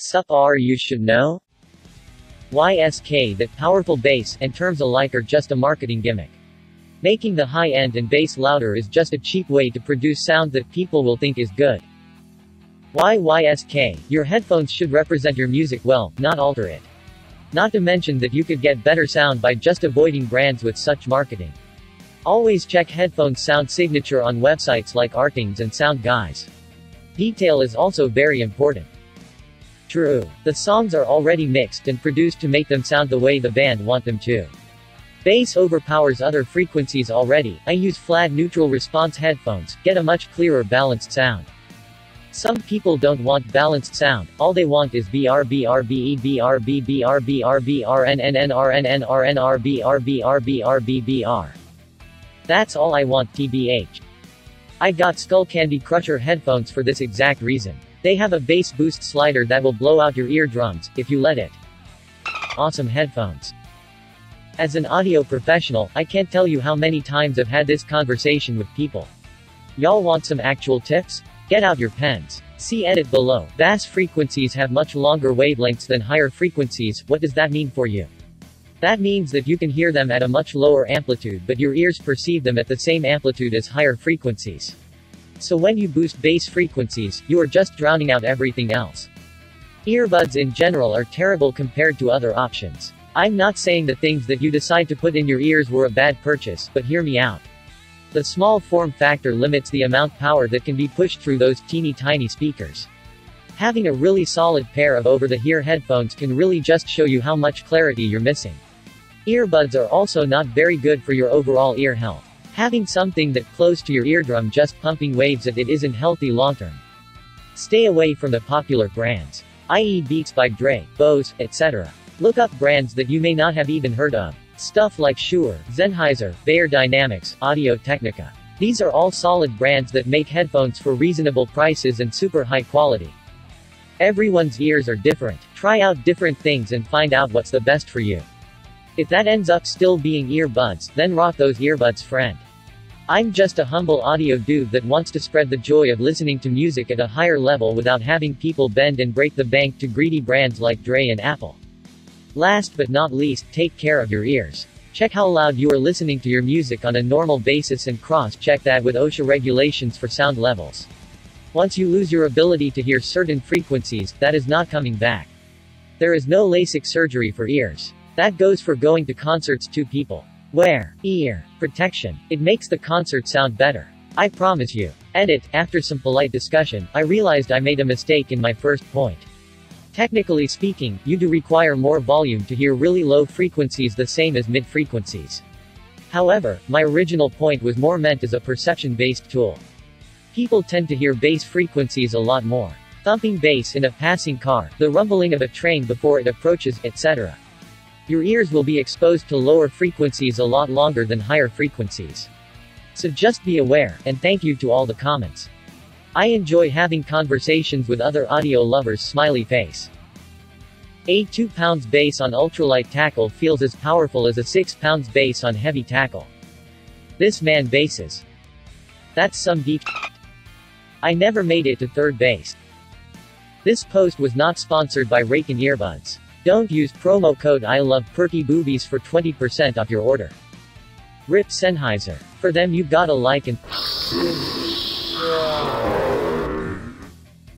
Sup you should know? YSK. That powerful bass and terms alike are just a marketing gimmick. Making the high end and bass louder is just a cheap way to produce sound that people will think is good. YSK. Your headphones should represent your music well, not alter it. Not to mention that you could get better sound by just avoiding brands with such marketing. Always check headphones sound signature on websites like Artings and Sound Guys. Detail is also very important. True. The songs are already mixed and produced to make them sound the way the band want them to. Bass overpowers other frequencies already. I use flat neutral response headphones, get a much clearer balanced sound. Some people don't want balanced sound, all they want is BR. That's all I want tbh. I got Skull Candy Crusher headphones for this exact reason. They have a bass boost slider that will blow out your eardrums, if you let it. Awesome headphones. As an audio professional, I can't tell you how many times I've had this conversation with people. Y'all want some actual tips? Get out your pens. See edit below. Bass frequencies have much longer wavelengths than higher frequencies. What does that mean for you? That means that you can hear them at a much lower amplitude, but your ears perceive them at the same amplitude as higher frequencies. So when you boost bass frequencies, you are just drowning out everything else. Earbuds in general are terrible compared to other options. I'm not saying the things that you decide to put in your ears were a bad purchase, but hear me out. The small form factor limits the amount power that can be pushed through those teeny tiny speakers. Having a really solid pair of over-the-ear headphones can really just show you how much clarity you're missing. Earbuds are also not very good for your overall ear health. Having something that close to your eardrum just pumping waves at it isn't healthy long-term. Stay away from the popular brands, i.e. Beats by Dre, Bose, etc. Look up brands that you may not have even heard of. Stuff like Shure, Sennheiser, Bayer Dynamics, Audio-Technica. These are all solid brands that make headphones for reasonable prices and super high quality. Everyone's ears are different. Try out different things and find out what's the best for you. If that ends up still being earbuds, then rock those earbuds, friend. I'm just a humble audio dude that wants to spread the joy of listening to music at a higher level without having people bend and break the bank to greedy brands like Dre and Apple. Last but not least, take care of your ears. Check how loud you are listening to your music on a normal basis and cross-check that with OSHA regulations for sound levels. Once you lose your ability to hear certain frequencies, that is not coming back. There is no LASIK surgery for ears. That goes for going to concerts too, people. Wear ear protection. It makes the concert sound better. I promise you. Edit. After some polite discussion, I realized I made a mistake in my first point. Technically speaking, you do require more volume to hear really low frequencies the same as mid-frequencies. However, my original point was more meant as a perception-based tool. People tend to hear bass frequencies a lot more. Thumping bass in a passing car, the rumbling of a train before it approaches, etc. Your ears will be exposed to lower frequencies a lot longer than higher frequencies. So just be aware, and thank you to all the comments. I enjoy having conversations with other audio lovers. Smiley face. A 2 pounds bass on ultralight tackle feels as powerful as a 6 pounds bass on heavy tackle. This man basses. That's some deep shit. I never made it to third base. This post was not sponsored by Rakin Earbuds. Don't use promo code I love perky boobies for 20% off your order. Rip Sennheiser. For them you gotta like and